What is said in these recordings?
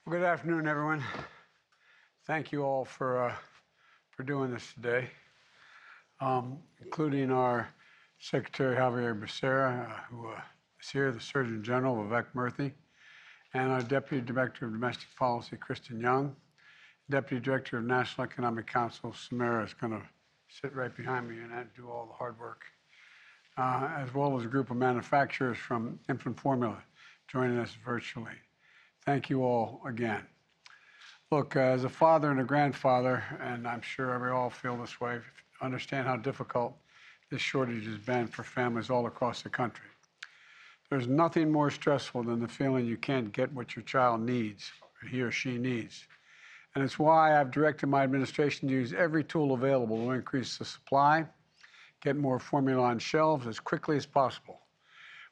Well, good afternoon, everyone. Thank you all for doing this today, including our Secretary Javier Becerra, who is here, the Surgeon General Vivek Murthy, and our Deputy Director of Domestic Policy, Kristen Young. Deputy Director of National Economic Council, Samara, is going to sit right behind me and do all the hard work, as well as a group of manufacturers from infant formula joining us virtually. Thank you all again. Look, as a father and a grandfather, and I'm sure we all feel this way, understand how difficult this shortage has been for families all across the country. There's nothing more stressful than the feeling you can't get what your child needs, or he or she needs. And it's why I've directed my administration to use every tool available to increase the supply, get more formula on shelves as quickly as possible.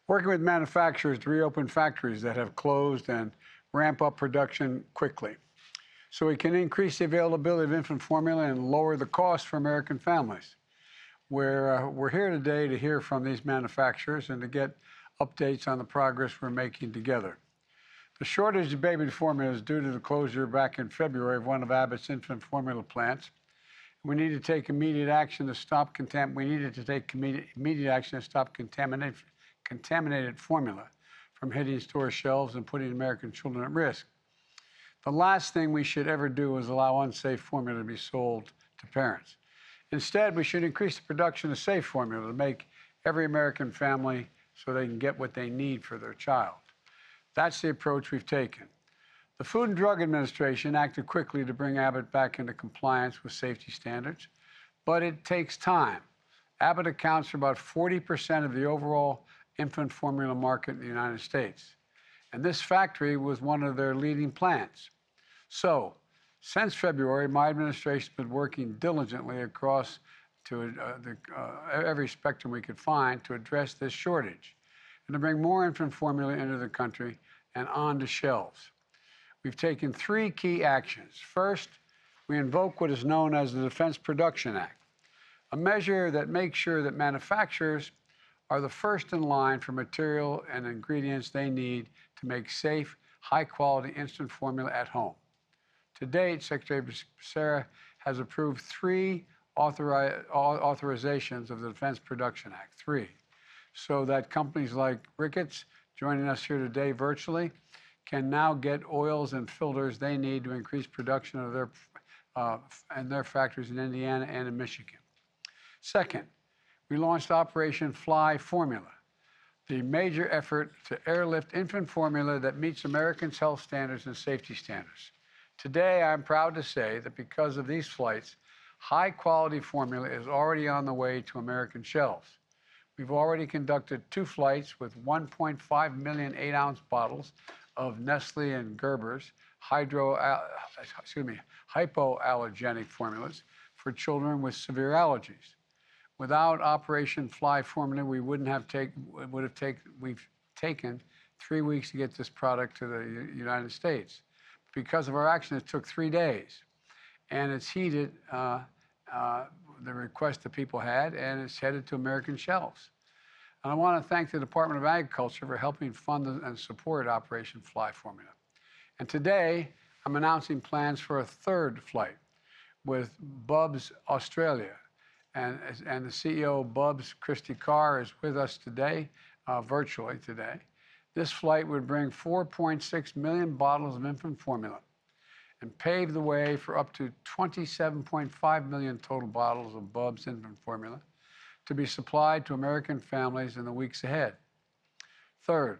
Working with manufacturers to reopen factories that have closed and ramp up production quickly, so we can increase the availability of infant formula and lower the cost for American families. We're here today to hear from these manufacturers and to get updates on the progress we're making together. The shortage of baby formula is due to the closure back in February of one of Abbott's infant formula plants. We need to take immediate action to stop contaminated formula from hitting store shelves and putting American children at risk. The last thing we should ever do is allow unsafe formula to be sold to parents. Instead, we should increase the production of safe formula to make every American family so they can get what they need for their child. That's the approach we've taken. The Food and Drug Administration acted quickly to bring Abbott back into compliance with safety standards, but it takes time. Abbott accounts for about 40% of the overall infant formula market in the United States. And this factory was one of their leading plants. So, since February, my administration has been working diligently across to every spectrum we could find to address this shortage and to bring more infant formula into the country and onto shelves. We've taken three key actions. First, we invoke what is known as the Defense Production Act, a measure that makes sure that manufacturers are the first in line for material and ingredients they need to make safe, high-quality instant formula at home. To date, Secretary Becerra has approved three authorizations of the Defense Production Act, so that companies like Ricketts, joining us here today virtually, can now get oils and filters they need to increase production of their factories in Indiana and in Michigan. Second, we launched Operation Fly Formula, the major effort to airlift infant formula that meets Americans' health standards and safety standards. Today, I'm proud to say that because of these flights, high-quality formula is already on the way to American shelves. We've already conducted 2 flights with 1.5 million 8-ounce bottles of Nestle and Gerber's hypoallergenic formulas for children with severe allergies. Without Operation Fly Formula, we've taken 3 weeks to get this product to the United States. Because of our action, it took 3 days, and it's heeded the request that people had, and it's headed to American shelves. And I want to thank the Department of Agriculture for helping fund and support Operation Fly Formula. And today, I'm announcing plans for a 3rd flight with Bubs Australia. And the CEO of Bubs, Christy Carr, is with us today, virtually today. This flight would bring 4.6 million bottles of infant formula and pave the way for up to 27.5 million total bottles of Bubs infant formula to be supplied to American families in the weeks ahead. Third,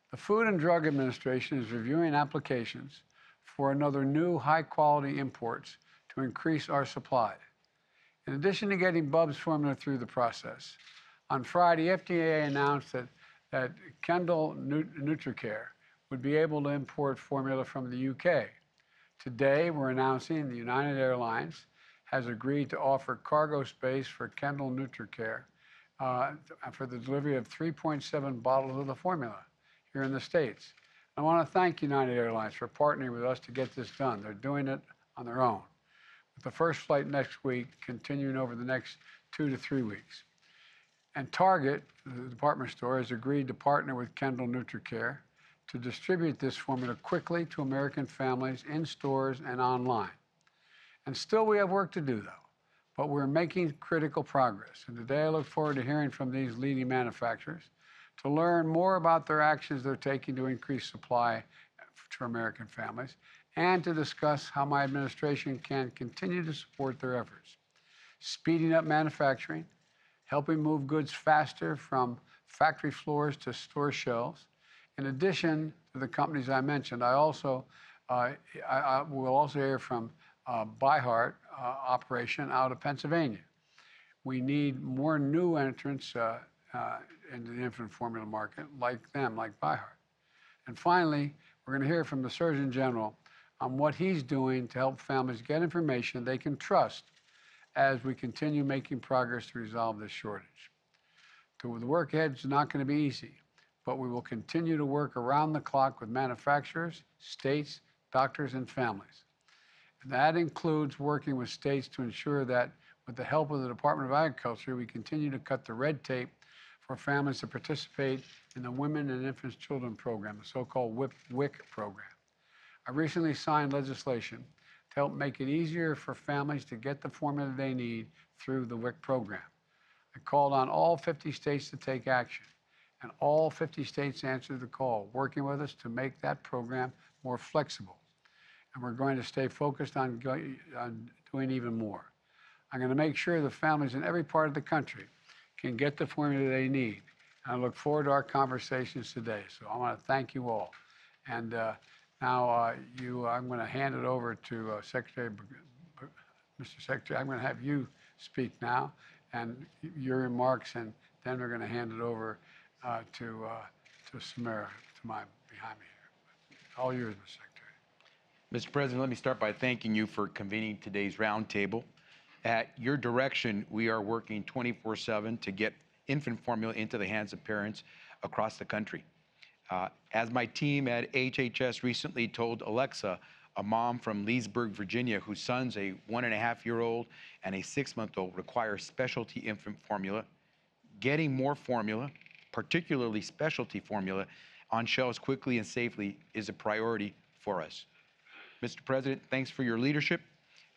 the Food and Drug Administration is reviewing applications for another new high-quality imports to increase our supply. In addition to getting Bubs formula through the process, on Friday, FDA announced that Kendall NutriCare would be able to import formula from the UK. Today, we're announcing the United Airlines has agreed to offer cargo space for Kendall NutriCare for the delivery of 3.7 bottles of the formula here in the States. I want to thank United Airlines for partnering with us to get this done. They're doing it on their own, with the first flight next week continuing over the next 2 to 3 weeks. And Target, the department store, has agreed to partner with Kendall NutriCare to distribute this formula quickly to American families in stores and online. And still we have work to do, though, but we're making critical progress. And today I look forward to hearing from these leading manufacturers to learn more about their actions they're taking to increase supply to American families and to discuss how my administration can continue to support their efforts. Speeding up manufacturing, helping move goods faster from factory floors to store shelves. In addition to the companies I mentioned, I will also hear from ByHeart operation out of Pennsylvania. We need more new entrants into the infant formula market like ByHeart. And finally, we're going to hear from the Surgeon General on what he's doing to help families get information they can trust as we continue making progress to resolve this shortage. The work ahead is not going to be easy, but we will continue to work around the clock with manufacturers, states, doctors, and families. And that includes working with states to ensure that, with the help of the Department of Agriculture, we continue to cut the red tape for families to participate in the Women and Infants Children Program, the so-called WIC program. I recently signed legislation to help make it easier for families to get the formula they need through the WIC program. I called on all 50 states to take action, and all 50 states answered the call, working with us to make that program more flexible. And we're going to stay focused on doing even more. I'm going to make sure that families in every part of the country can get the formula they need. And I look forward to our conversations today. So I want to thank you all. And now I'm going to hand it over to Mr. Secretary. I'm going to have you speak now and your remarks, and then we're going to hand it over to Samara, to my behind me here. All yours, Mr. Secretary. Mr. President, let me start by thanking you for convening today's roundtable. At your direction, we are working 24/7 to get infant formula into the hands of parents across the country. As my team at HHS recently told Alexa, a mom from Leesburg, Virginia, whose sons, a 1.5-year-old and a 6-month-old, require specialty infant formula, getting more formula, particularly specialty formula, on shelves quickly and safely is a priority for us. Mr. President, thanks for your leadership.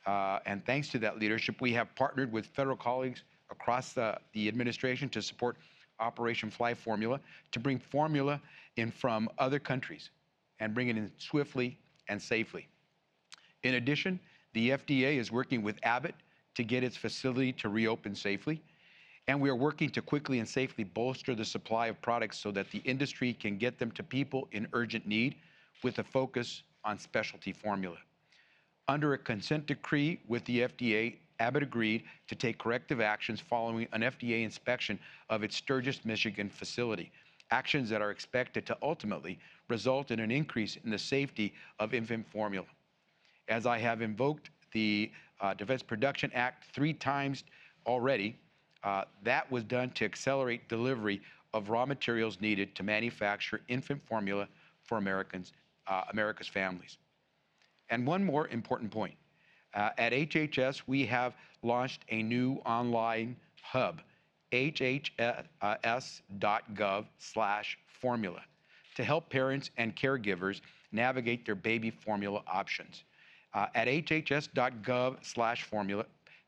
And thanks to that leadership, we have partnered with federal colleagues across the administration to support Operation Fly Formula, to bring formula in from other countries and bring it in swiftly and safely. In addition, the FDA is working with Abbott to get its facility to reopen safely. And we are working to quickly and safely bolster the supply of products so that the industry can get them to people in urgent need with a focus on specialty formula. Under a consent decree with the FDA, Abbott agreed to take corrective actions following an FDA inspection of its Sturgis, Michigan facility, actions that are expected to ultimately result in an increase in the safety of infant formula. As I have invoked the Defense Production Act 3 times already, that was done to accelerate delivery of raw materials needed to manufacture infant formula for America's families. And one more important point. At HHS, we have launched a new online hub, hhs.gov/formula, to help parents and caregivers navigate their baby formula options. At hhs.gov/formula,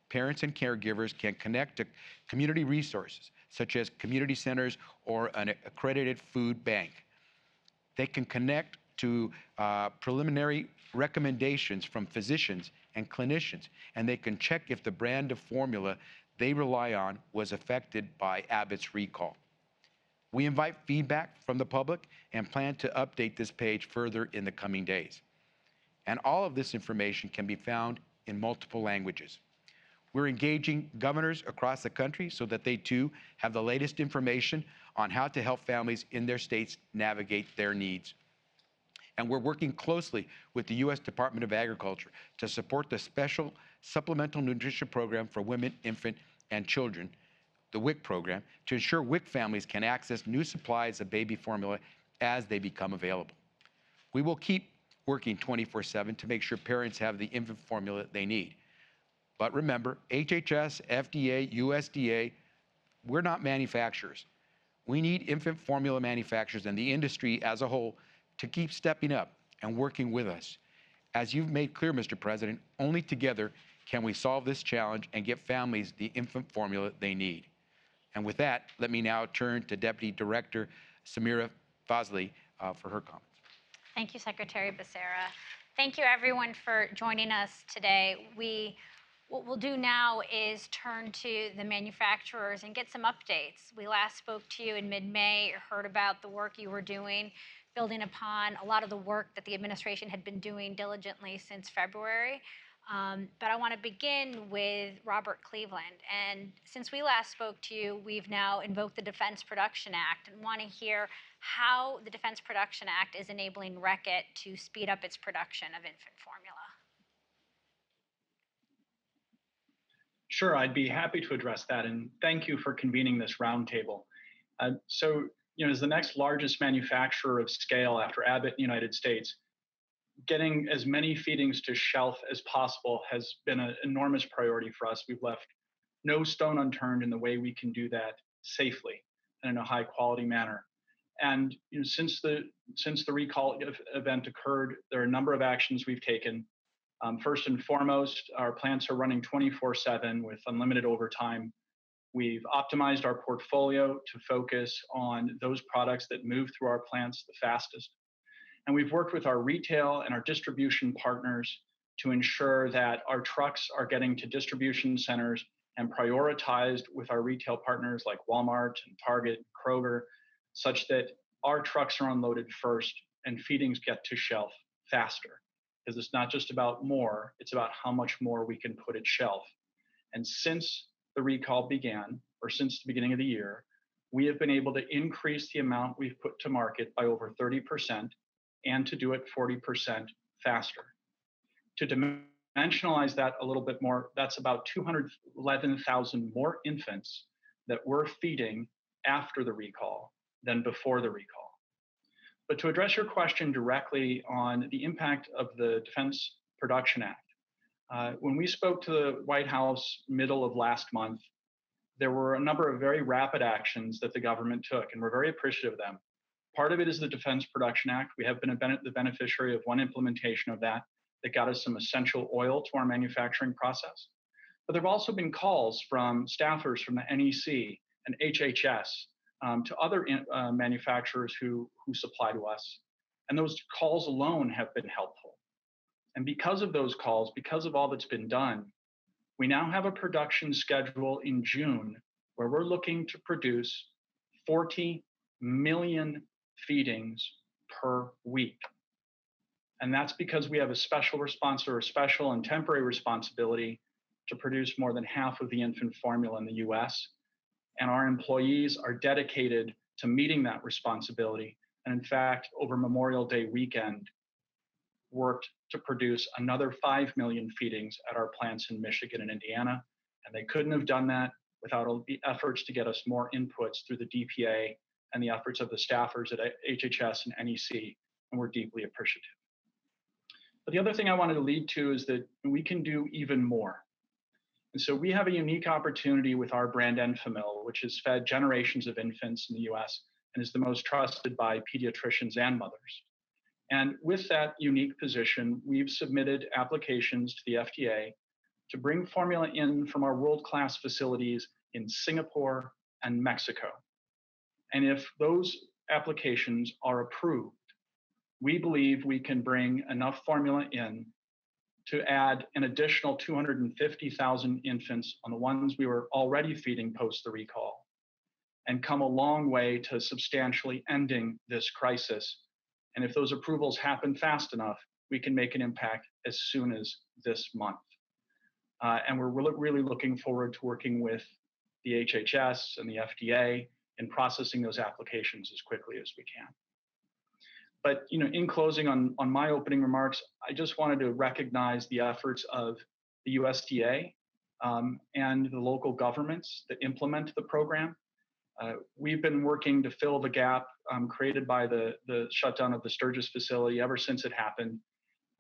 parents and caregivers can connect to community resources, such as community centers or an accredited food bank. They can connect to preliminary recommendations from physicians and clinicians, and they can check if the brand of formula they rely on was affected by Abbott's recall. We invite feedback from the public and plan to update this page further in the coming days. And all of this information can be found in multiple languages. We're engaging governors across the country so that they too have the latest information on how to help families in their states navigate their needs. And we're working closely with the U.S. Department of Agriculture to support the Special Supplemental Nutrition Program for Women, Infant, and Children, the WIC program, to ensure WIC families can access new supplies of baby formula as they become available. We will keep working 24/7 to make sure parents have the infant formula they need. But remember, HHS, FDA, USDA, we're not manufacturers. We need infant formula manufacturers and the industry as a whole to keep stepping up and working with us. As you've made clear, Mr. President, only together can we solve this challenge and get families the infant formula they need. And with that, let me now turn to Deputy Director Samira Fazli for her comments. Thank you, Secretary Becerra. Thank you, everyone, for joining us today. What we'll do now is turn to the manufacturers and get some updates. We last spoke to you in mid-May, heard about the work you were doing, building upon a lot of the work that the administration had been doing diligently since February. But I want to begin with Robert Cleveland. And since we last spoke to you, we've now invoked the Defense Production Act and want to hear how the Defense Production Act is enabling Reckitt to speed up its production of infant formula. Sure, I'd be happy to address that, and thank you for convening this roundtable. As the next largest manufacturer of scale after Abbott in the United States, getting as many feedings to shelf as possible has been an enormous priority for us. We've left no stone unturned in the way we can do that safely and in a high quality manner. And since the recall event occurred, there are a number of actions we've taken. First and foremost, our plants are running 24/7 with unlimited overtime. We've optimized our portfolio to focus on those products that move through our plants the fastest. And we've worked with our retail and our distribution partners to ensure that our trucks are getting to distribution centers and prioritized with our retail partners like Walmart and Target, and Kroger, such that our trucks are unloaded first and feedings get to shelf faster. Because it's not just about more, it's about how much more we can put at shelf. And since the recall began, or since the beginning of the year, we have been able to increase the amount we've put to market by over 30% and to do it 40% faster. To dimensionalize that a little bit more, that's about 211,000 more infants that we're feeding after the recall than before the recall. But to address your question directly on the impact of the Defense Production Act, when we spoke to the White House middle of last month, there were a number of very rapid actions that the government took, and we're very appreciative of them. Part of it is the Defense Production Act. We have been the beneficiary of one implementation of that got us some essential oil to our manufacturing process. But there have also been calls from staffers from the NEC and HHS to other manufacturers who supply to us. And those calls alone have been helpful. And because of those calls, because of all that's been done, we now have a production schedule in June where we're looking to produce 40 million feedings per week. And that's because we have a special and temporary responsibility to produce more than half of the infant formula in the US. And our employees are dedicated to meeting that responsibility. And in fact, over Memorial Day weekend, worked to produce another 5 million feedings at our plants in Michigan and Indiana. And they couldn't have done that without the efforts to get us more inputs through the DPA and the efforts of the staffers at HHS and NEC, and we're deeply appreciative. But the other thing I wanted to lead to is that we can do even more. And so we have a unique opportunity with our brand Enfamil, which has fed generations of infants in the US and is the most trusted by pediatricians and mothers. And with that unique position, we've submitted applications to the FDA to bring formula in from our world-class facilities in Singapore and Mexico. And if those applications are approved, we believe we can bring enough formula in to add an additional 250,000 infants on the ones we were already feeding post the recall, and come a long way to substantially ending this crisis. And if those approvals happen fast enough, we can make an impact as soon as this month. And we're really looking forward to working with the HHS and the FDA in processing those applications as quickly as we can. But in closing on my opening remarks, I just wanted to recognize the efforts of the USDA and the local governments that implement the program. We've been working to fill the gap created by the shutdown of the Sturgis facility ever since it happened.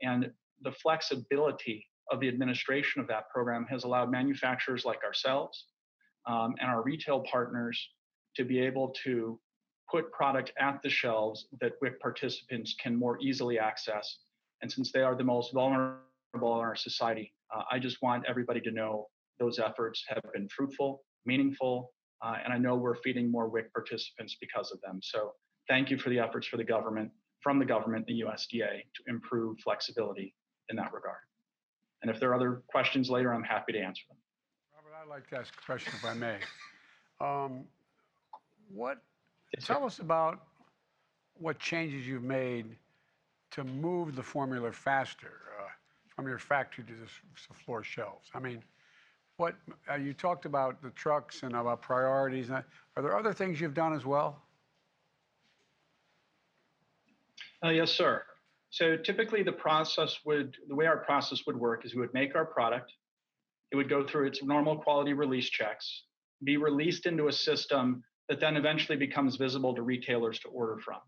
And the flexibility of the administration of that program has allowed manufacturers like ourselves and our retail partners to be able to put product at the shelves that WIC participants can more easily access. And since they are the most vulnerable in our society, I just want everybody to know those efforts have been fruitful, meaningful, and I know we're feeding more WIC participants because of them. So thank you for the efforts from the government, the USDA, to improve flexibility in that regard. And if there are other questions later, I'm happy to answer them. Robert, I'd like to ask a question if I may. What, Yes, sir. tell us about what changes you've made to move the formula faster from your factory to the floor shelves. I mean, what you talked about the trucks and about priorities. Are there other things you've done as well? Yes, sir. So typically the way our process would work is we would make our product, it would go through its normal quality release checks, be released into a system that then eventually becomes visible to retailers to order from.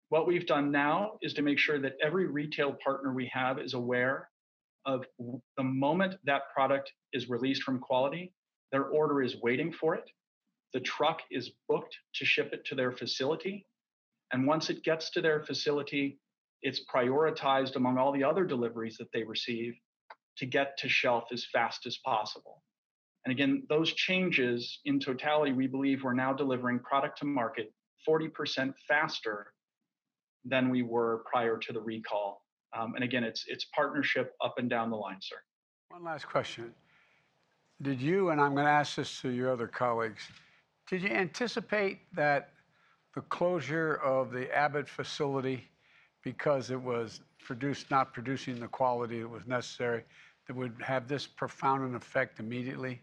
What we've done now is to make sure that every retail partner we have is aware of the moment that product is released from quality, their order is waiting for it, the truck is booked to ship it to their facility, and once it gets to their facility, it's prioritized among all the other deliveries that they receive to get to shelf as fast as possible. And again, those changes in totality, we believe we're now delivering product to market 40% faster than we were prior to the recall. And again, it's partnership up and down the line, sir. One last question. Did you, and I'm going to ask this to your other colleagues, did you anticipate that the closure of the Abbott facility, because it was not producing the quality that was necessary, that would have this profound an effect immediately?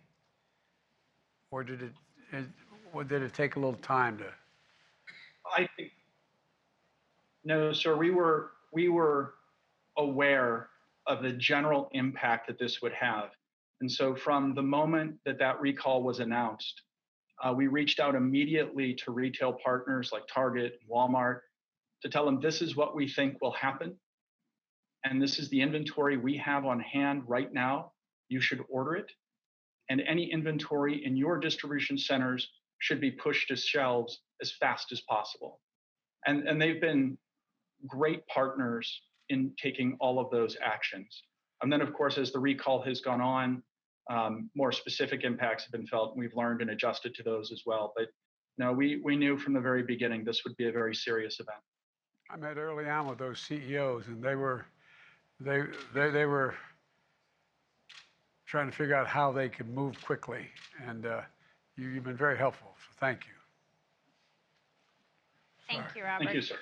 Or did it take a little time to? I think, no, sir, we were aware of the general impact that this would have. And so from the moment that recall was announced, we reached out immediately to retail partners like Target and Walmart to tell them this is what we think will happen. And this is the inventory we have on hand right now. You should order it. And any inventory in your distribution centers should be pushed to shelves as fast as possible. And they've been great partners in taking all of those actions. And then, of course, as the recall has gone on, more specific impacts have been felt, and we've learned and adjusted to those as well. But no, we knew from the very beginning this would be a very serious event. I met early on with those CEOs, and they were trying to figure out how they could move quickly, and you've been very helpful. So thank you. Thank you, Robert. Thank you, sir.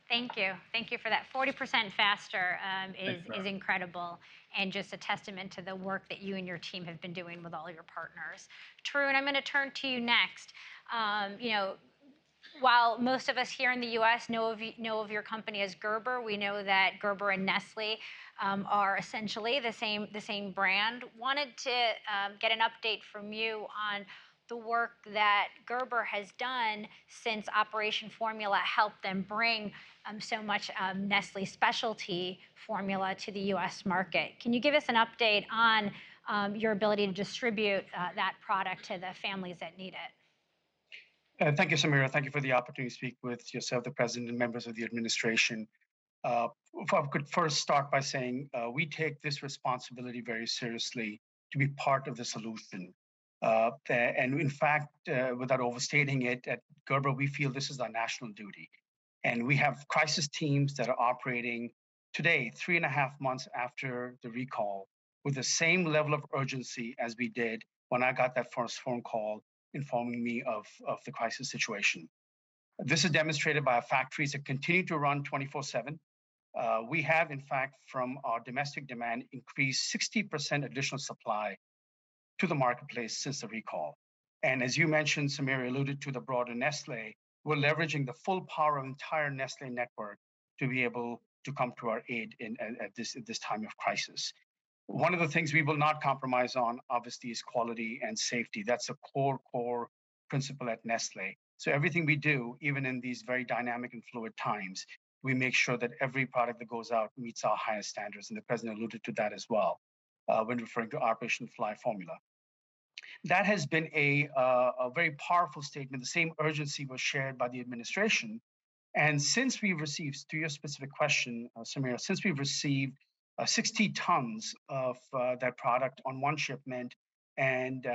Thank you. Thank you for that. 40% faster is incredible, and just a testament to the work that you and your team have been doing with all your partners. Tarun, I'm going to turn to you next. While most of us here in the U.S. know of your company as Gerber, we know that Gerber and Nestle are essentially the same brand. Wanted to get an update from you on the work that Gerber has done since Operation Formula helped them bring so much Nestle specialty formula to the U.S. market. Can you give us an update on your ability to distribute that product to the families that need it? Thank you, Samira. Thank you for the opportunity to speak with yourself, the president, and members of the administration. If I could first start by saying we take this responsibility very seriously to be part of the solution. And in fact, without overstating it, at Gerber, we feel this is our national duty. And we have crisis teams that are operating today, 3.5 months after the recall, with the same level of urgency as we did when I got that first phone call informing me of the crisis situation. This is demonstrated by our factories that continue to run 24/7. We have, in fact, from our domestic demand, increased 60% additional supply to the marketplace since the recall. And as you mentioned, Samira alluded to the broader Nestle, we're leveraging the full power of entire Nestle network to be able to come to our aid at this time of crisis. One of the things we will not compromise on, obviously, is quality and safety. That's a core principle at Nestle. So everything we do, even in these very dynamic and fluid times, we make sure that every product that goes out meets our highest standards. And the president alluded to that as well when referring to Operation Fly Formula. That has been a very powerful statement. The same urgency was shared by the administration. And since we've received, to your specific question, Samira, since we've received 60 tons of that product on one shipment and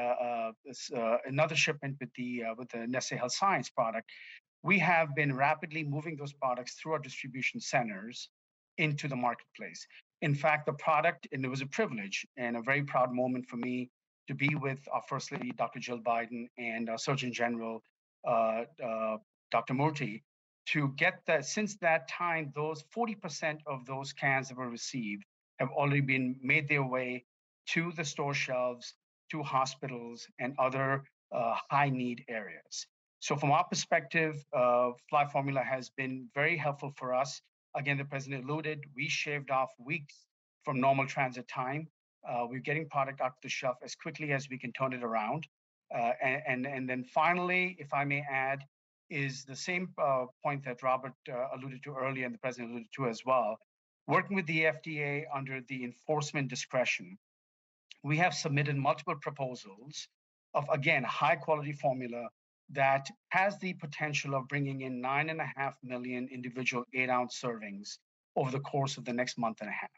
another shipment with the Nestle Health Science product, we have been rapidly moving those products through our distribution centers into the marketplace. In fact, the product, and it was a privilege and a very proud moment for me to be with our First Lady, Dr. Jill Biden, and our Surgeon General, Dr. Murthy, to get that. Since that time, those 40% of those cans that were received have already been made their way to the store shelves, to hospitals, and other high need areas. So from our perspective, Fly Formula has been very helpful for us. Again, the president alluded, we shaved off weeks from normal transit time. We're getting product out to the shelf as quickly as we can turn it around. And then finally, if I may add, is the same point that Robert alluded to earlier and the president alluded to as well. Working with the FDA under the enforcement discretion, we have submitted multiple proposals of, again, high quality formula that has the potential of bringing in 9.5 million individual 8-ounce servings over the course of the next month and a half.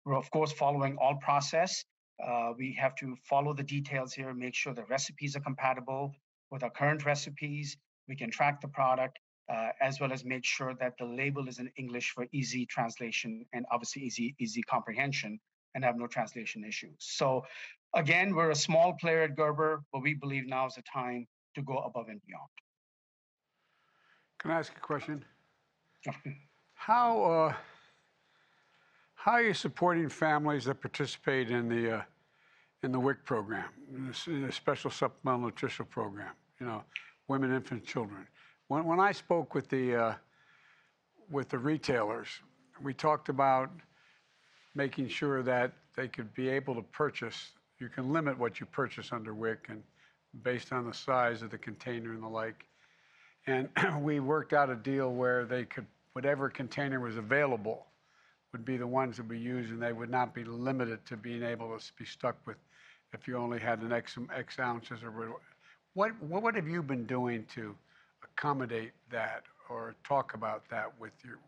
We're, of course, following all process. We have to follow the details here, make sure the recipes are compatible with our current recipes. We can track the product, as well as make sure that the label is in English for easy translation and obviously easy comprehension and have no translation issues. So again, we're a small player at Gerber, but we believe now is the time to go above and beyond. Can I ask a question? Okay. How are you supporting families that participate in the WIC program, the Special Supplemental Nutritional Program? You know, women, infant, children. When I spoke with the retailers, we talked about making sure that they could be able to purchase. You can limit what you purchase under WIC and based on the size of the container and the like. And we worked out a deal where they could, whatever container was available would be the ones that we use, and they would not be limited to being able to be stuck with if you only had an X ounces or what have you been doing to accommodate that or talk about that with your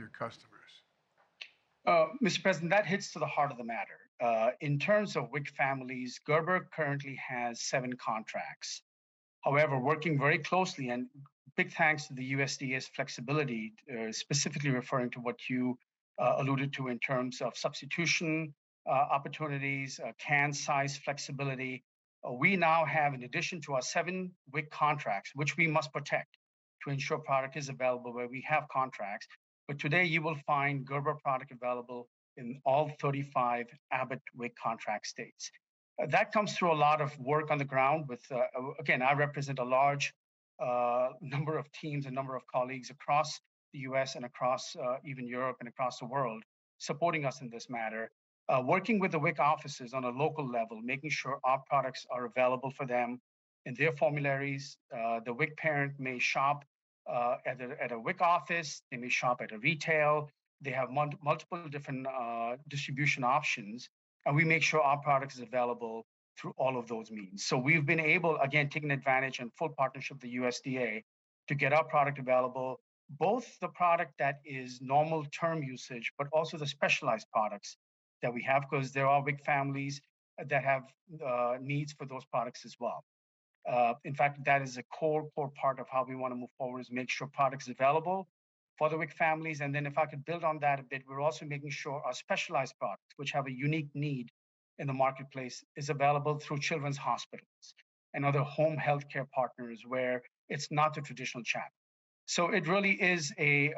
customers? Mr. President, that hits to the heart of the matter. In terms of WIC families, Gerber currently has 7 contracts. However, working very closely, and big thanks to the USDA's flexibility, specifically referring to what you alluded to in terms of substitution opportunities, can size flexibility. We now have, in addition to our 7 WIC contracts, which we must protect to ensure product is available where we have contracts. But today you will find Gerber product available in all 35 Abbott WIC contract states. That comes through a lot of work on the ground with, again, I represent a large number of teams, a number of colleagues across the US and across even Europe and across the world supporting us in this matter. Working with the WIC offices on a local level, making sure our products are available for them in their formularies. The WIC parent may shop at a WIC office, they may shop at a retail. They have multiple different distribution options, and we make sure our product is available through all of those means. So we've been able, again, taking advantage and full partnership with the USDA to get our product available, both the product that is normal term usage, but also the specialized products that we have, because there are WIC families that have needs for those products as well. In fact, that is a core part of how we want to move forward, is make sure products available for the WIC families. And then if I could build on that a bit, we're also making sure our specialized products, which have a unique need in the marketplace, is available through children's hospitals and other home healthcare partners where it's not the traditional channel. So it really is a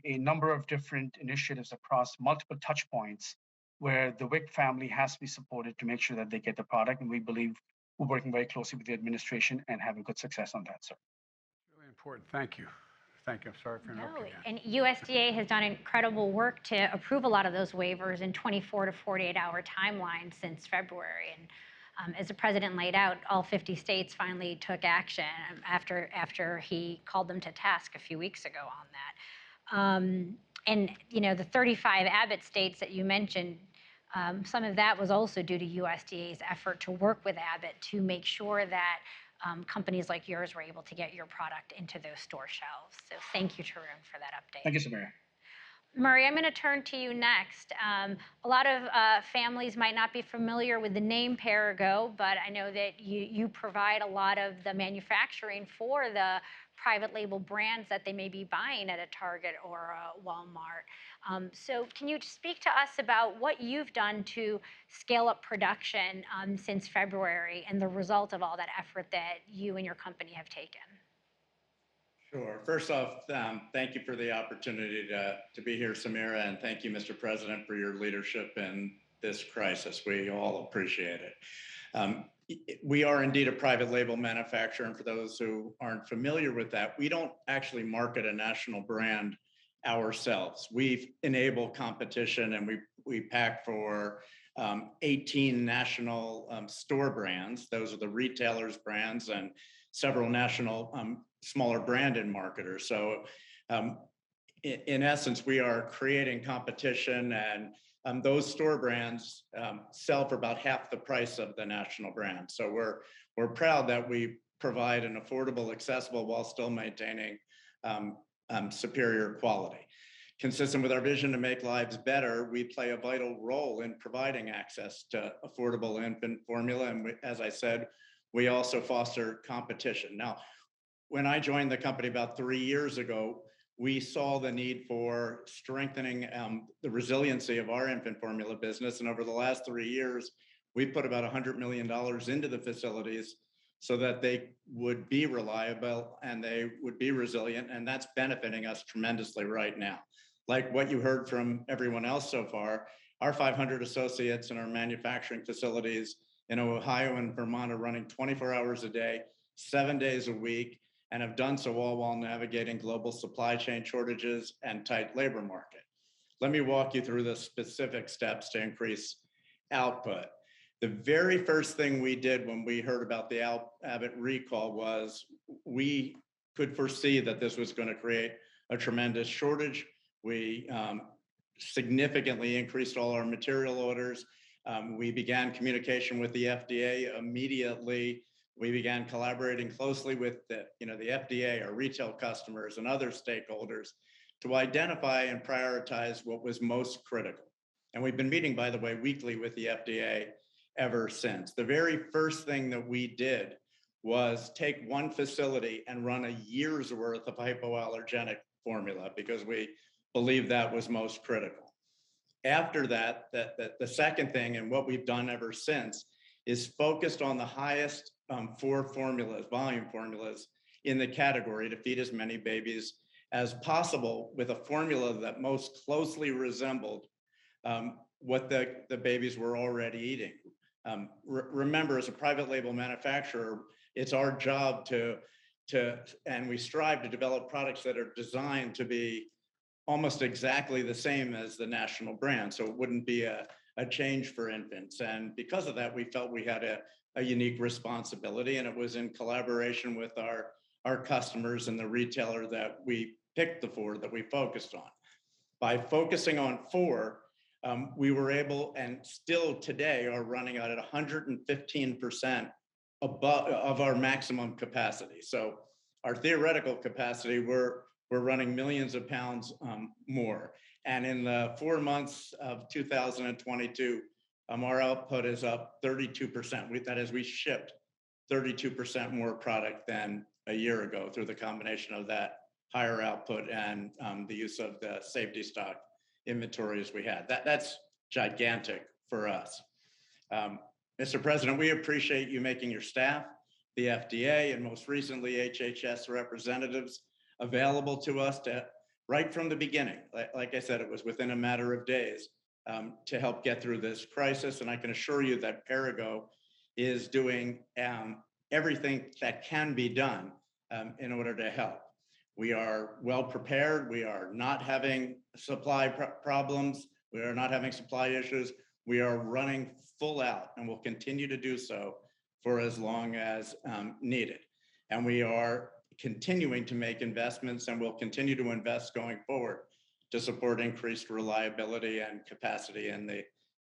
number of different initiatives across multiple touch points where the WIC family has to be supported to make sure that they get the product. And we believe we're working very closely with the administration and having good success on that, sir. Really important. Thank you. Thank you. I'm sorry for interrupting. And USDA has done incredible work to approve a lot of those waivers in 24 to 48-hour timelines since February. And as the president laid out, all 50 states finally took action after he called them to task a few weeks ago on that. And you know, the 35 Abbott states that you mentioned, Some of that was also due to USDA's effort to work with Abbott to make sure that companies like yours were able to get your product into those store shelves. So thank you, Tarun, for that update. Thank you, Samira. Murray, I'm going to turn to you next. A lot of families might not be familiar with the name Perrigo, but I know that you provide a lot of the manufacturing for the private label brands that they may be buying at a Target or a Walmart. So can you speak to us about what you've done to scale up production since February and the result of all that effort that you and your company have taken? Sure. First off, thank you for the opportunity to be here, Samira, and thank you, Mr. President, for your leadership in this crisis. We all appreciate it. We are indeed a private label manufacturer, and for those who aren't familiar with that, we don't actually market a national brand ourselves. We enable competition, and we pack for 18 national store brands. Those are the retailers' brands and several national smaller branded marketers. So in essence, we are creating competition, and those store brands sell for about half the price of the national brand. So we're proud that we provide an affordable, accessible, while still maintaining superior quality. Consistent with our vision to make lives better, we play a vital role in providing access to affordable infant formula. And as I said, we also foster competition. Now, when I joined the company about 3 years ago, we saw the need for strengthening the resiliency of our infant formula business. And over the last 3 years, we put about $100 million into the facilities so that they would be reliable and they would be resilient. And that's benefiting us tremendously right now. Like what you heard from everyone else so far, our 500 associates in our manufacturing facilities in Ohio and Vermont are running 24 hours a day, 7 days a week, and have done so all while navigating global supply chain shortages and tight labor market. Let me walk you through the specific steps to increase output. The very first thing we did when we heard about the Abbott recall was we could foresee that this was going to create a tremendous shortage. We significantly increased all our material orders. We began communication with the FDA immediately. We began collaborating closely with the FDA, our retail customers, and other stakeholders to identify and prioritize what was most critical. And we've been meeting, by the way, weekly with the FDA ever since. The very first thing that we did was take one facility and run a year's worth of hypoallergenic formula because we believed that was most critical. After that, the second thing, and what we've done ever since, is focused on the highest four formulas, volume formulas in the category to feed as many babies as possible with a formula that most closely resembled what the babies were already eating. Remember, as a private label manufacturer, it's our job and we strive to develop products that are designed to be almost exactly the same as the national brand. So it wouldn't be a change for infants. And because of that, we felt we had a unique responsibility, and it was in collaboration with our customers and the retailer that we picked the four that we focused on. By focusing on four, we were able, and still today are running at 115% of our maximum capacity. So our theoretical capacity, we're running millions of pounds more. And in the 4 months of 2022, our output is up 32%. That is, we shipped 32% more product than a year ago through the combination of that higher output and the use of the safety stock inventories we had. That's gigantic for us. Mr. President, we appreciate you making your staff, the FDA, and most recently HHS representatives available to us to right from the beginning. Like I said, it was within a matter of days to help get through this crisis. And I can assure you that Perrigo is doing everything that can be done in order to help. We are well prepared. We are not having supply problems. We are not having supply issues. We are running full out and will continue to do so for as long as needed. And we are continuing to make investments and will continue to invest going forward to support increased reliability and capacity in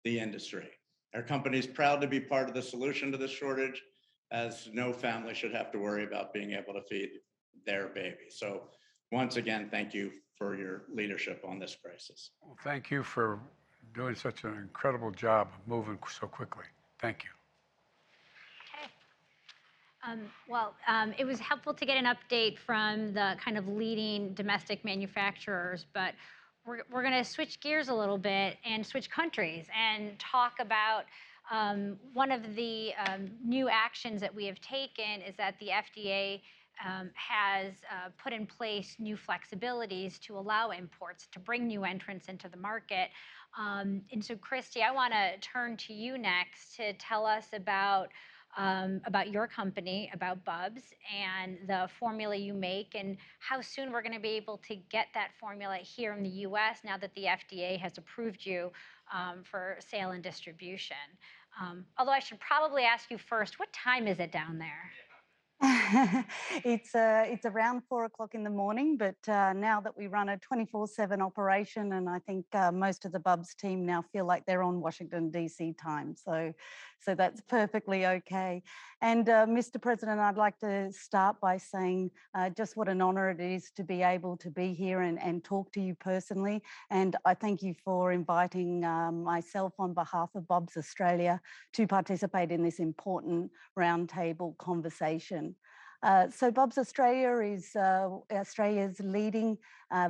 the industry. Our company is proud to be part of the solution to this shortage, as no family should have to worry about being able to feed their baby. So once again, thank you for your leadership on this crisis. Well, thank you for doing such an incredible job of moving so quickly. Thank you. Okay. It was helpful to get an update from the kind of leading domestic manufacturers, but we're going to switch gears a little bit and switch countries and talk about one of the new actions that we have taken is that the FDA has put in place new flexibilities to allow imports, to bring new entrants into the market. And so, Christy, I want to turn to you next to tell us about your company, about Bubs, and the formula you make, and how soon we're going to be able to get that formula here in the U.S. now that the FDA has approved you for sale and distribution. Although I should probably ask you first, what time is it down there? It's around 4 o'clock in the morning, but now that we run a 24/7 operation, and I think most of the Bubs team now feel like they're on Washington DC time, so that's perfectly okay. And Mr. President, I'd like to start by saying just what an honour it is to be able to be here and talk to you personally. And I thank you for inviting myself on behalf of Bubs Australia to participate in this important roundtable conversation. So Bubs Australia is Australia's leading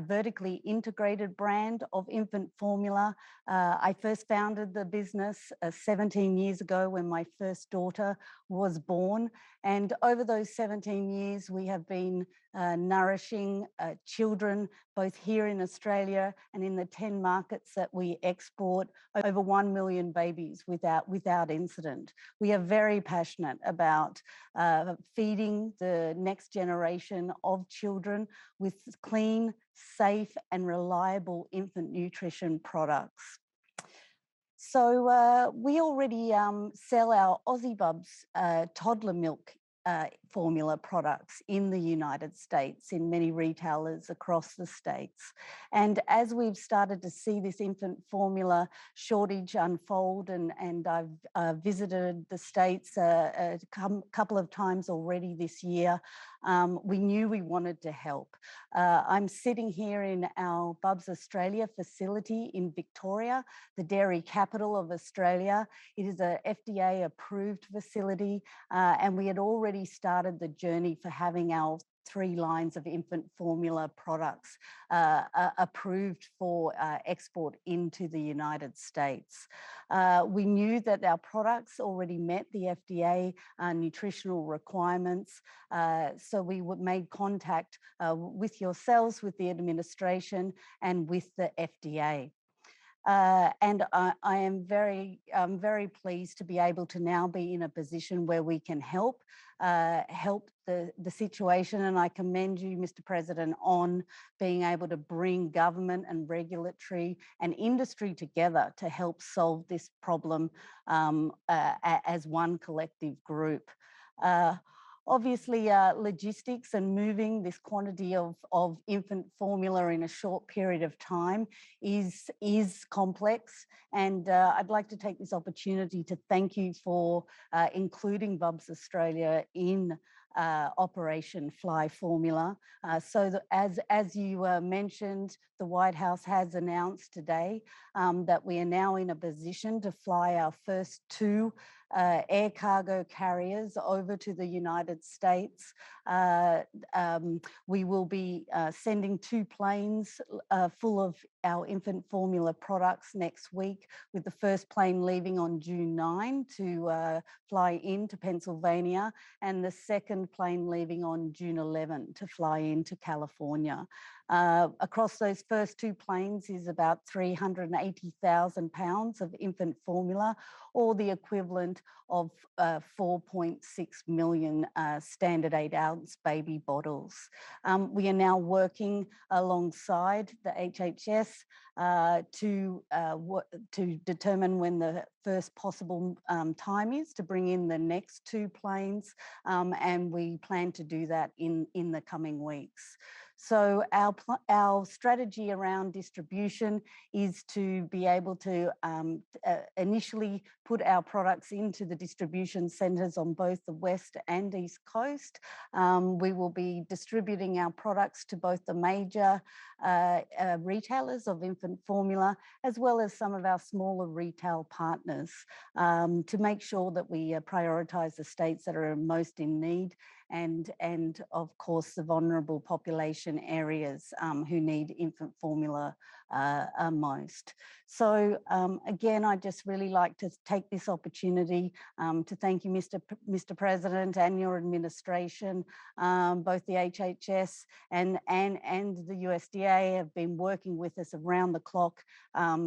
vertically integrated brand of infant formula. I first founded the business 17 years ago when my first daughter was born. And over those 17 years, we have been nourishing children, both here in Australia and in the 10 markets that we export, over 1 million babies without incident. We are very passionate about feeding the next generation of children with clean, safe, and reliable infant nutrition products. So we already sell our Aussie Bubs toddler milk formula products in the United States in many retailers across the states. And as we've started to see this infant formula shortage unfold, and I've visited the States a couple of times already this year, we knew we wanted to help. I'm sitting here in our Bubs Australia facility in Victoria, the dairy capital of Australia. It is a FDA approved facility, and we had already started the journey for having our 3 lines of infant formula products approved for export into the United States. We knew that our products already met the FDA nutritional requirements, so we made contact with yourselves, with the administration, and with the FDA. And I am very pleased to be able to now be in a position where we can help the situation. And I commend you, Mr. President, on being able to bring government and regulatory and industry together to help solve this problem as one collective group. Obviously, logistics and moving this quantity of infant formula in a short period of time is complex. And I'd like to take this opportunity to thank you for including Bubs Australia in Operation Fly Formula. So that as you mentioned, the White House has announced today that we are now in a position to fly our first 2 air cargo carriers over to the United States. We will be sending 2 planes full of our infant formula products next week, with the first plane leaving on June 9 to fly into Pennsylvania, and the second plane leaving on June 11 to fly into California. Across those first 2 planes is about 380,000 pounds of infant formula, or the equivalent of 4.6 million standard 8-ounce baby bottles. We are now working alongside the HHS to determine when the first possible time is to bring in the next 2 planes, and we plan to do that in the coming weeks. So our strategy around distribution is to be able to initially put our products into the distribution centres on both the West and East Coast. We will be distributing our products to both the major retailers of infant formula, as well as some of our smaller retail partners, to make sure that we prioritise the states that are most in need, and of course the vulnerable population areas who need infant formula most. So again, I'd just really like to take this opportunity to thank you, Mr. President, and your administration. Both the HHS and the USDA have been working with us around the clock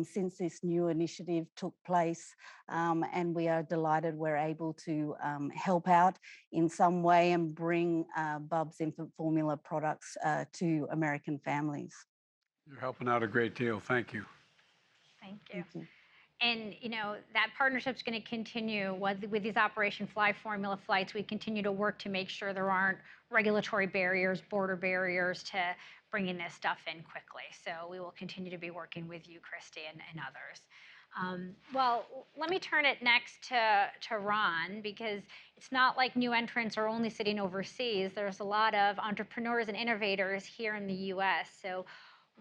since this new initiative took place, and we are delighted we're able to help out in some way and bring Bubs infant formula products to American families. You're helping out a great deal. Thank you. Thank you. Thank you. And that partnership's going to continue with these Operation Fly Formula flights. We continue to work to make sure there aren't regulatory barriers, border barriers to bringing this stuff in quickly. So we will continue to be working with you, Christy, and others. Well, let me turn it next to Ron, because it's not like new entrants are only sitting overseas. There's a lot of entrepreneurs and innovators here in the US. So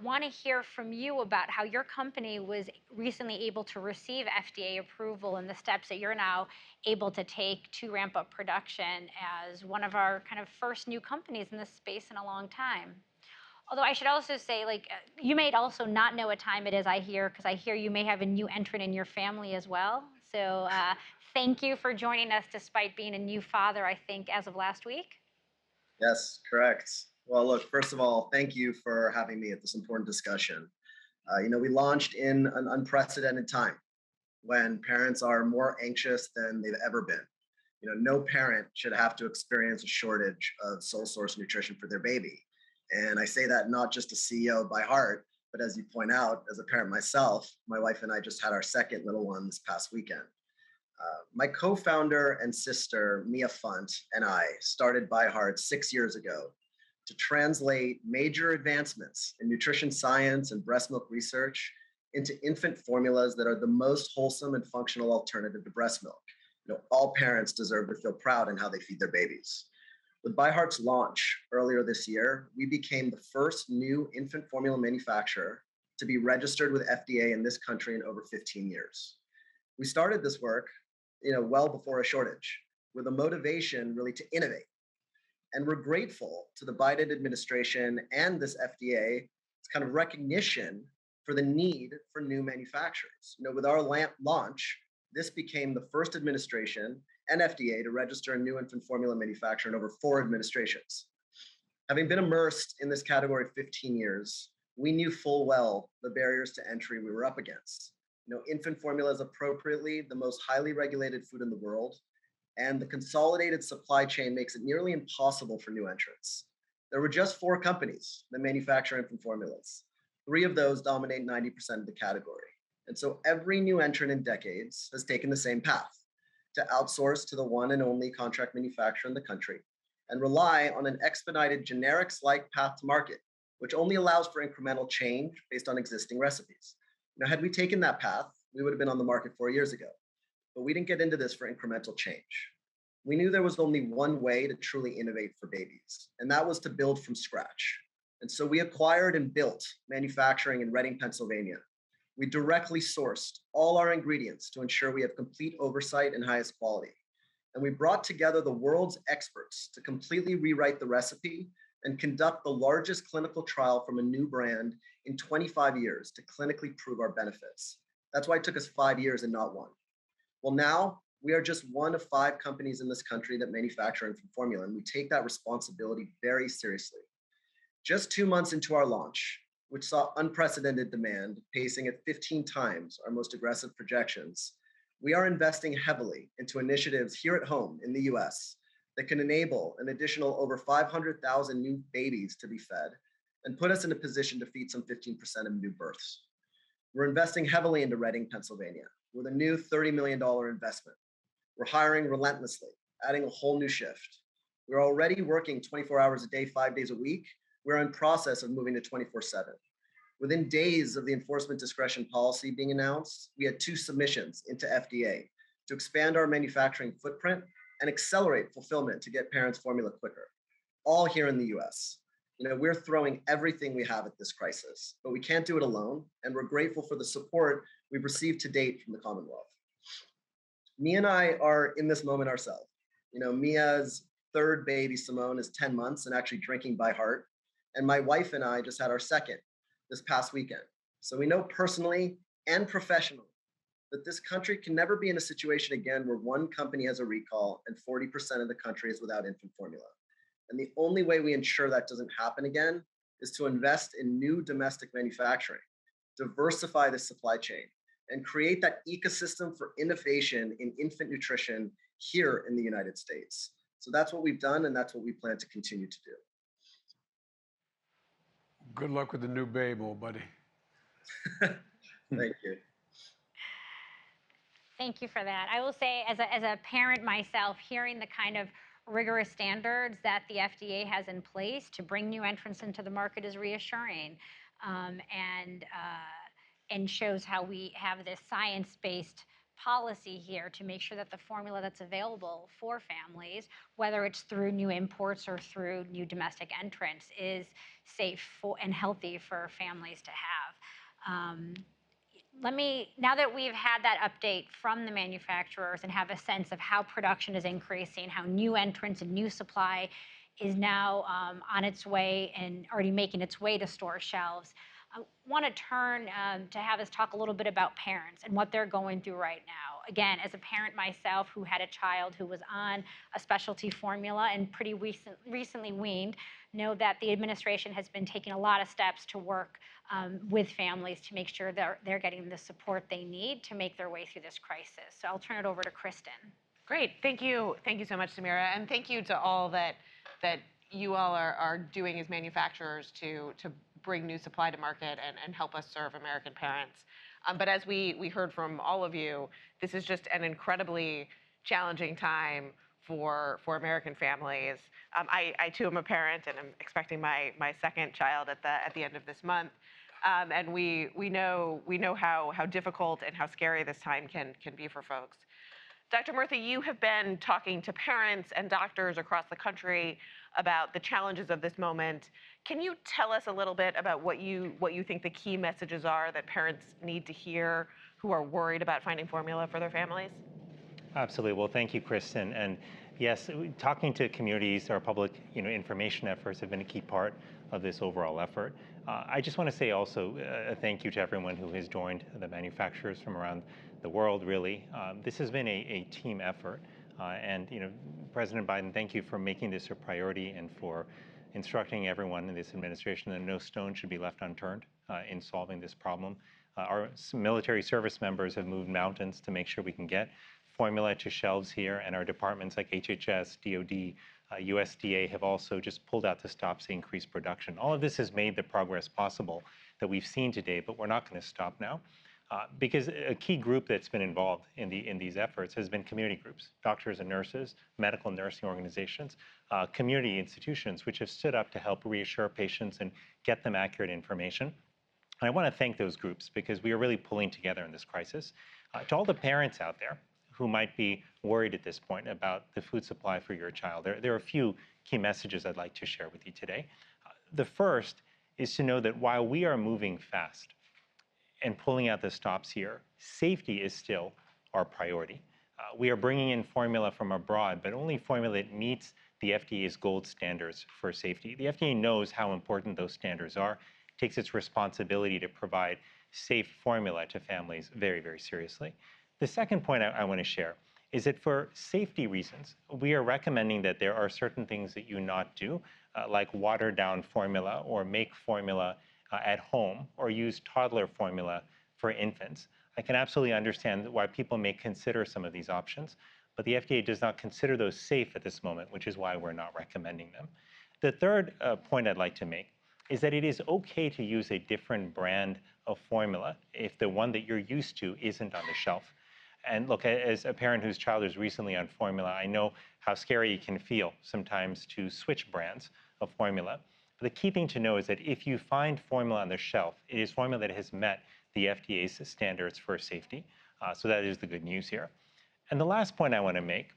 want to hear from you about how your company was recently able to receive FDA approval and the steps that you're now able to take to ramp up production as one of our kind of first new companies in this space in a long time. Although I should also say, you may also not know what time it is, because I hear you may have a new entrant in your family as well. So thank you for joining us despite being a new father, I think, as of last week. Yes, correct. Well, look, first of all, thank you for having me at this important discussion. We launched in an unprecedented time when parents are more anxious than they've ever been. No parent should have to experience a shortage of sole source nutrition for their baby. And I say that not just a CEO by heart, but as you point out, as a parent myself, my wife and I just had our second little one this past weekend. My co-founder and sister, Mia Funt, and I started ByHeart 6 years ago to translate major advancements in nutrition science and breast milk research into infant formulas that are the most wholesome and functional alternative to breast milk. All parents deserve to feel proud in how they feed their babies. With ByHeart's launch earlier this year, we became the first new infant formula manufacturer to be registered with FDA in this country in over 15 years. We started this work, well before a shortage, with a motivation really to innovate. And we're grateful to the Biden administration and this FDA, it's kind of recognition for the need for new manufacturers. With our launch, this became the first administration and FDA to register a new infant formula manufacturer in over 4 administrations. Having been immersed in this category 15 years, we knew full well the barriers to entry we were up against. Infant formula is appropriately the most highly regulated food in the world, and the consolidated supply chain makes it nearly impossible for new entrants. There were just 4 companies that manufacture infant formulas. 3 of those dominate 90% of the category. And so every new entrant in decades has taken the same path, to outsource to the one and only contract manufacturer in the country and rely on an expedited generics-like path to market, which only allows for incremental change based on existing recipes. Had we taken that path, we would have been on the market 4 years ago. But we didn't get into this for incremental change. We knew there was only one way to truly innovate for babies, and that was to build from scratch. And so we acquired and built manufacturing in Reading, Pennsylvania. We directly sourced all our ingredients to ensure we have complete oversight and highest quality. And we brought together the world's experts to completely rewrite the recipe and conduct the largest clinical trial from a new brand in 25 years to clinically prove our benefits. That's why it took us 5 years and not 1. Well, now we are just one of 5 companies in this country that manufacture infant formula, and we take that responsibility very seriously. Just 2 months into our launch, which saw unprecedented demand, pacing at 15 times our most aggressive projections, we are investing heavily into initiatives here at home in the US that can enable an additional over 500,000 new babies to be fed and put us in a position to feed some 15% of new births. We're investing heavily into Reading, Pennsylvania, with a new $30 million investment. We're hiring relentlessly, adding a whole new shift. We're already working 24 hours a day, 5 days a week, we're in process of moving to 24/7. Within days of the enforcement discretion policy being announced, we had 2 submissions into FDA to expand our manufacturing footprint and accelerate fulfillment to get parents formula quicker, all here in the US. We're throwing everything we have at this crisis, but we can't do it alone, and we're grateful for the support we've received to date from the Commonwealth. Mia and I are in this moment ourselves. Mia's 3rd baby, Simone, is 10 months and actually drinking by heart. And my wife and I just had our 2nd this past weekend. So we know personally and professionally that this country can never be in a situation again where one company has a recall and 40% of the country is without infant formula. And the only way we ensure that doesn't happen again is to invest in new domestic manufacturing, diversify the supply chain, and create that ecosystem for innovation in infant nutrition here in the United States. So that's what we've done, and that's what we plan to continue to do. Good luck with the new babe, old buddy. Thank you. Thank you for that. I will say, as a parent myself, hearing the kind of rigorous standards that the FDA has in place to bring new entrants into the market is reassuring, and shows how we have this science-based policy here to make sure that the formula that's available for families, whether it's through new imports or through new domestic entrants, is safe and healthy for families to have. Now that we've had that update from the manufacturers and have a sense of how production is increasing, how new entrants and new supply is now on its way and already making its way to store shelves, I want to turn to have us talk a little bit about parents and what they're going through right now. Again, as a parent myself who had a child who was on a specialty formula and pretty recently weaned, know that the administration has been taking a lot of steps to work with families to make sure they're getting the support they need to make their way through this crisis. So I'll turn it over to Kristen. Great, thank you so much, Samira, and thank you to all that you all are doing as manufacturers to bring new supply to market and help us serve American parents. But as we heard from all of you, this is just an incredibly challenging time for American families. I too am a parent, and I'm expecting my 2nd child at the end of this month. And we know how difficult and how scary this time can be for folks. Dr. Murthy, you have been talking to parents and doctors across the country about the challenges of this moment. Can you tell us a little bit about what you think the key messages are that parents need to hear who are worried about finding formula for their families? Absolutely. Well, thank you, Kristen. And yes, talking to communities, our public information efforts have been a key part of this overall effort. I just want to say also a thank you to everyone who has joined, the manufacturers from around the world, really. This has been a team effort. And President Biden, thank you for making this a priority and for instructing everyone in this administration that no stone should be left unturned in solving this problem. Our military service members have moved mountains to make sure we can get formula to shelves here, and our departments like HHS, DOD, USDA have also just pulled out the stops to increase production. All of this has made the progress possible that we've seen today, but we're not going to stop now. Because a key group that's been involved in these efforts has been community groups, doctors and nurses, medical nursing organizations, community institutions, which have stood up to help reassure patients and get them accurate information. And I want to thank those groups because we are really pulling together in this crisis. To all the parents out there who might be worried at this point about the food supply for your child, there are a few key messages I'd like to share with you today. The first is to know that while we are moving fast and pulling out the stops here, safety is still our priority. We are bringing in formula from abroad, but only formula that meets the FDA's gold standards for safety. The FDA knows how important those standards are, takes its responsibility to provide safe formula to families very, very seriously. The second point I want to share is that for safety reasons, we are recommending that there are certain things that you not do, like water down formula or make formula at home or use toddler formula for infants. I can absolutely understand why people may consider some of these options, but the FDA does not consider those safe at this moment, which is why we're not recommending them. The third point I'd like to make is that it is okay to use a different brand of formula if the one that you're used to isn't on the shelf. And look, as a parent whose child is recently on formula, I know how scary it can feel sometimes to switch brands of formula. But the key thing to know is that if you find formula on the shelf, it is formula that has met the FDA's standards for safety. So that is the good news here. And the last point I want to make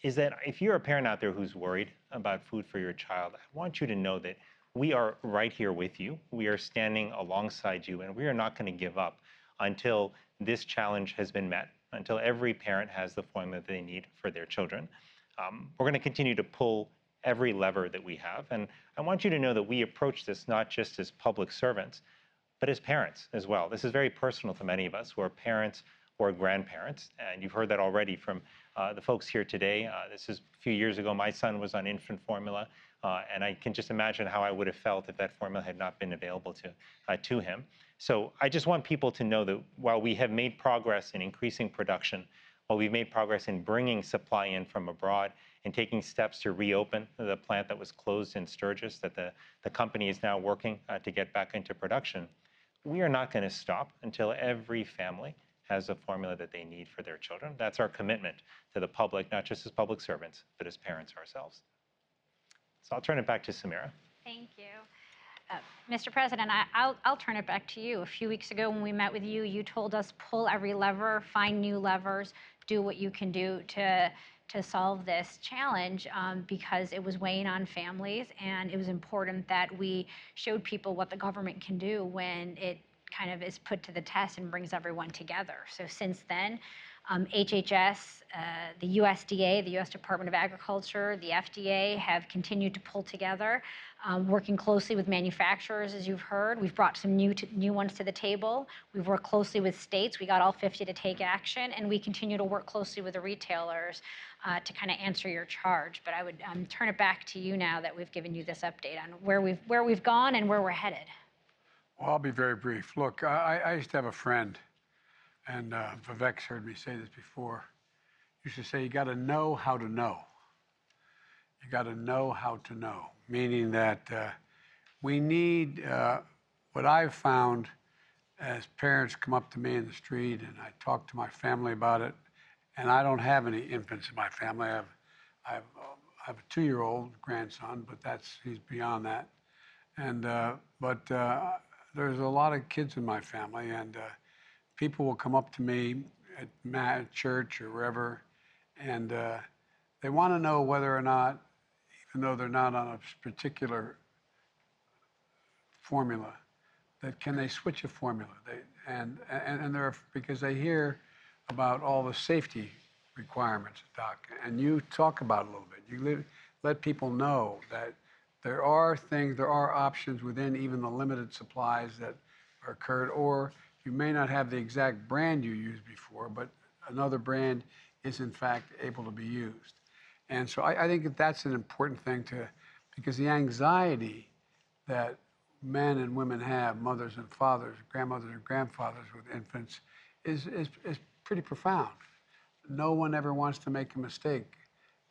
is that if you're a parent out there who's worried about food for your child, I want you to know that we are right here with you. We are standing alongside you, and we are not going to give up until this challenge has been met, until every parent has the formula they need for their children. We're going to continue to pull every lever that we have. And I want you to know that we approach this not just as public servants, but as parents as well. This is very personal to many of us who are parents or grandparents. And you've heard that already from the folks here today. This is a few years ago, my son was on infant formula. And I can just imagine how I would have felt if that formula had not been available to him. So I just want people to know that while we have made progress in increasing production, while we've made progress in bringing supply in from abroad and taking steps to reopen the plant that was closed in Sturgis, that the company is now working to get back into production, we are not going to stop until every family has a formula that they need for their children. That's our commitment to the public, not just as public servants, but as parents ourselves. So I'll turn it back to Samira. Thank you. Mr. President, I'll turn it back to you. A few weeks ago when we met with you, you told us pull every lever, find new levers, do what you can do to solve this challenge because it was weighing on families, and it was important that we showed people what the government can do when it kind of is put to the test and brings everyone together. So since then, HHS, the USDA, the U.S. Department of Agriculture, the FDA have continued to pull together, working closely with manufacturers, as you've heard. We've brought some new ones to the table. We've worked closely with states. We got all 50 to take action, and we continue to work closely with the retailers to kind of answer your charge. But I would turn it back to you now that we've given you this update on where we've gone and where we're headed. Well, I'll be very brief. Look, I used to have a friend, and Vivek's heard me say this before. He used to say, you got to know how to know. You got to know how to know, meaning that we need what I've found as parents come up to me in the street and I talk to my family about it, and I don't have any infants in my family. I have a 2-year-old grandson, but he's beyond that. And there's a lot of kids in my family, and people will come up to me at church or wherever, and they want to know whether or not, even though they're not on a particular formula, that can they switch a formula? Because they hear about all the safety requirements, Doc, and you talk about it a little bit. You let people know that there are options within even the limited supplies that are occurred, or you may not have the exact brand you used before, but another brand is in fact able to be used. And so I think that's an important thing because the anxiety that men and women have, mothers and fathers, grandmothers and grandfathers with infants, is pretty profound. No one ever wants to make a mistake.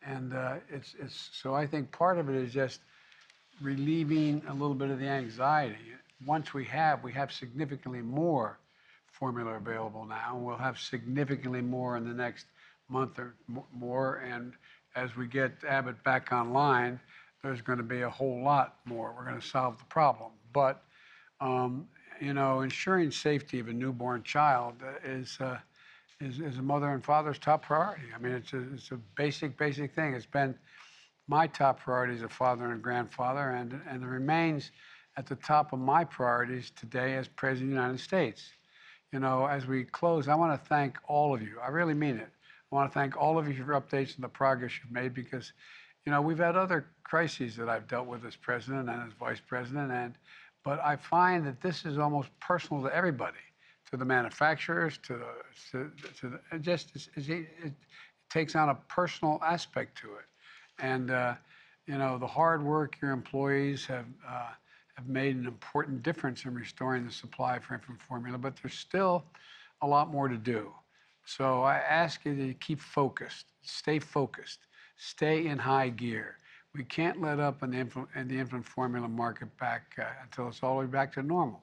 And so I think part of it is just relieving a little bit of the anxiety. Once we have significantly more formula available now. We'll have significantly more in the next month or more. And as we get Abbott back online, there's going to be a whole lot more. We're going to solve the problem. But, ensuring safety of a newborn child is a mother and father's top priority. I mean, it's a basic thing. It's been my top priority as a father and grandfather, and it remains at the top of my priorities today as President of the United States. As we close, I want to thank all of you. I really mean it. I want to thank all of you for your updates and the progress you've made because, we've had other crises that I've dealt with as president and as vice president, but I find that this is almost personal to everybody, to the manufacturers, it takes on a personal aspect to it. And, the hard work your employees have made an important difference in restoring the supply for infant formula, but there's still a lot more to do. So I ask you to keep focused, stay in high gear. We can't let up in the infant formula market back until it's all the way back to normal.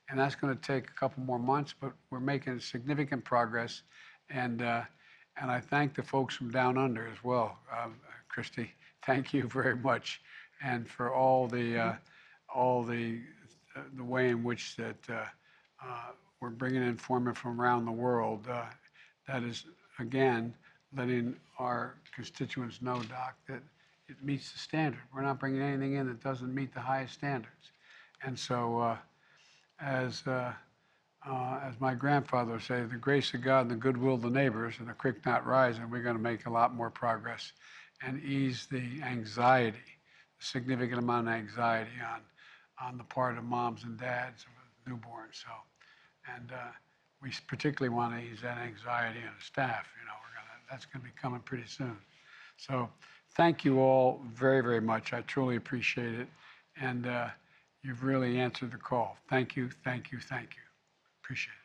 And that's going to take a couple more months, but we're making significant progress. And I thank the folks from down under as well. Christy, thank you very much. and for all the way in which that we're bringing in formula from around the world. That is, again, letting our constituents know, Doc, that it meets the standard. We're not bringing anything in that doesn't meet the highest standards. And so, as my grandfather would say, the grace of God and the goodwill of the neighbors and the creek not rising, we're going to make a lot more progress and ease the anxiety, the significant amount of anxiety on the part of moms and dads with newborns. So, and we particularly want to ease that anxiety on the staff. You know, that's going to be coming pretty soon. So, thank you all very, very much. I truly appreciate it, and you've really answered the call. Thank you, thank you, thank you. Appreciate it.